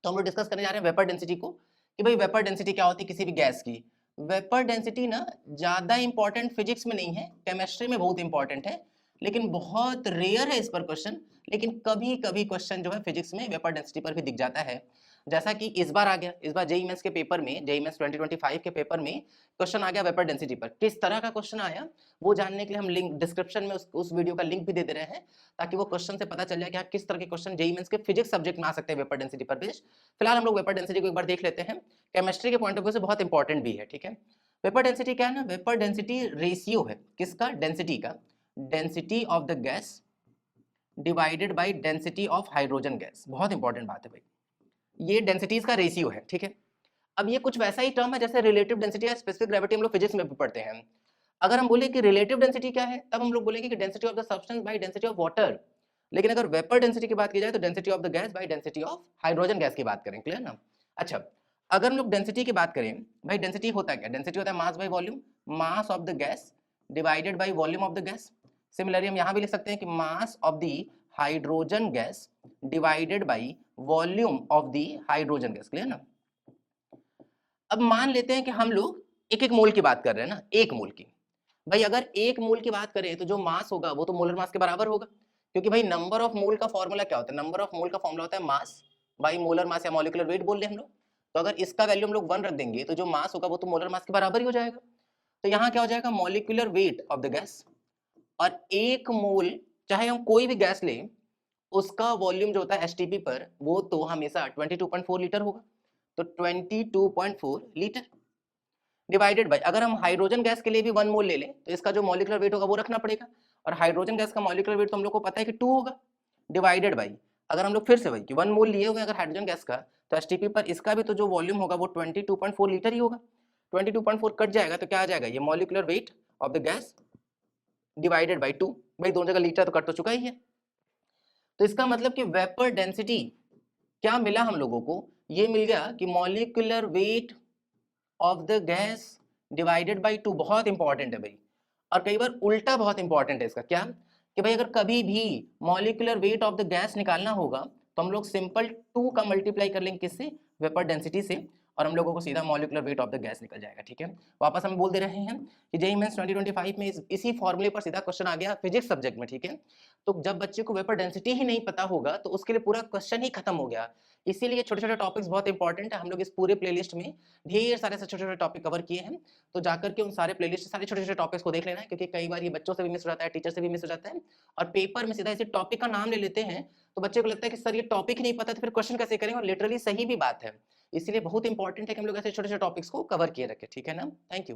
तो हम लोग डिस्कस करने जा रहे हैं वेपर डेंसिटी को कि भाई वेपर डेंसिटी क्या होती है किसी भी गैस की। वेपर डेंसिटी ना ज्यादा इंपॉर्टेंट फिजिक्स में नहीं है, केमिस्ट्री में बहुत इंपॉर्टेंट है, लेकिन बहुत रेयर है इस पर क्वेश्चन। लेकिन कभी कभी क्वेश्चन जो है फिजिक्स में वेपर डेंसिटी पर भी दिख जाता है, जैसा कि इस बार आ गया। इस बार जेईई मेंस के पेपर में, जेईई मेंस 2025 के पेपर में क्वेश्चन आ गया वेपर डेंसिटी पर। किस तरह का क्वेश्चन आया वो जानने के लिए हम लिंक डिस्क्रिप्शन में उस वीडियो का लिंक भी दे दे रहे हैं, ताकि वो क्वेश्चन से पता चल जाए कि हाँ किस तरह के क्वेश्चन जेईई मेंस के फिजिक्स सब्जेक्ट में आ सकते हैं वेपर डेंसिटी पर बेस्ड। फिलहाल हम लोग वेपर डेंसिटी को एक बार देख लेते हैं, केमिस्ट्री के पॉइंट ऑफ व्यू से बहुत इंपॉर्टेंट भी है। ठीक है, वेपर डेंसिटी क्या है ना, वेपर डेंसिटी रेशियो है किसका, डेंसिटी का, density of the gas divided by density of hydrogen gas. बहुत इंपॉर्टेंट बात है भाई, ये डेंसिटीज का रेशियो है। ठीक है, अब ये कुछ वैसा ही टर्म है जैसे रिलेटिव डेंसिटी या स्पेसिफिक ग्रेविटी हम लोग फिजिक्स में भी पढ़ते हैं। अगर हम बोले कि रिलेटिव डेंसिटी क्या है, तब हम लोग बोलेंगे कि density of the substance by density of water. लेकिन अगर वेपर डेंसिटी की बात की जाए तो density of the gas by density of hydrogen gas की बात करें। क्लियर ना। अच्छा, अगर हम लोग डेंसिटी की बात करें, भाई डेंसिटी होता क्या, डेंसिटी होता है mass by volume, mass of the gas divided by volume of the gas. Similarly हम यहां भी लिख सकते हैं कि mass of the hydrogen gas divided by volume of the hydrogen gas. Clear ना। अब मान लेते हैं कि हम लोग एक एक मोल की बात कर रहे हैं ना, एक मोल की। भाई अगर एक मोल की बात करें तो जो मास होगा वो तो मोलर मास के बराबर होगा, क्योंकि भाई नंबर ऑफ मोल का फॉर्मूला क्या होता है, नंबर ऑफ मोल का फॉर्मूला होता है मास बाई मोलर मास या मॉलिक्यूलर वेट बोल रहे हैं हम लोग। तो अगर इसका वैल्यू हम लोग 1 रख देंगे तो जो मास होगा वो तो मोलर मास के बराबर ही हो जाएगा। तो यहाँ क्या हो जाएगा, molecular weight of the gas. और एक मोल, चाहे हम कोई भी गैस लें, उसका वॉल्यूम जो होता है एसटीपी पर, वो तो हमेशा 22.4 लीटर होगा। तो 22.4 लीटर डिवाइडेड बाय, अगर हम हाइड्रोजन गैस के लिए भी 1 मोल ले लें तो इसका जो मॉलिक्यूलर वेट होगा वो रखना पड़ेगा, और हाइड्रोजन गैस का मॉलिक्यूलर वेट तो हम लोग को पता है कि 2 होगा, डिवाइडेड बाय, अगर हम लोग फिर से वही कि 1 मोल लिए हुए अगर हाइड्रोजन गैस का, तो एसटीपी पर इसका भी तो जो वॉल्यूम होगा वो 22.4 लीटर ही होगा। 22.4 कट जाएगा तो क्या आ जाएगा, ये molecular weight of the gas divided by 2। भाई दोनों जगह लीटर तो कट तो चुका ही है। तो इसका मतलब कि वेपर डेंसिटी क्या मिला हम लोगों को, ये मिल गया कि molecular weight of the gas divided by 2। बहुत इंपॉर्टेंट है भाई, और कई बार उल्टा बहुत इंपॉर्टेंट है इसका, क्या कि भाई अगर कभी भी molecular weight of the gas निकालना होगा तो हम लोग सिंपल 2 का मल्टीप्लाई कर लेंगे किससे, वेपर डेंसिटी से, और हम लोगों को सीधा molecular weight of the gas निकल जाएगा। ठीक है, वापस हम बोल दे रहे हैं कि जेईई मेंस 2025 में इसी फॉर्मूले पर सीधा क्वेश्चन आ गया फिजिक्स सब्जेक्ट में। ठीक है, तो जब बच्चे को वेपर डेंसिटी ही नहीं पता होगा तो उसके लिए पूरा क्वेश्चन ही खत्म हो गया। इसीलिए छोटे छोटे टॉपिक्स बहुत इंपॉर्टेंट है। हम लोग इस पूरे प्लेलिस्ट में ढेर सारे छोटे छोटे टॉपिक कवर किए हैं, तो जाकर के उन सारे प्लेलिस्ट सारे छोटे छोटे टॉपिक्स को देख लेना है, क्योंकि कई बार ये बच्चों से भी मिस हो जाता है, टीचर से भी मिस हो जाता है, और पेपर में सीधा इसे टॉपिक का नाम ले लेते हैं तो बच्चे को लगता है कि सर ये टॉपिक ही नहीं पता तो फिर क्वेश्चन कैसे करेंगे, और लिटरली सही भी बात है। इसलिए बहुत इंपॉर्टेंट है कि हम लोग ऐसे छोटे छोटे टॉपिक्स को कवर किए रखें। ठीक है ना, थैंक यू।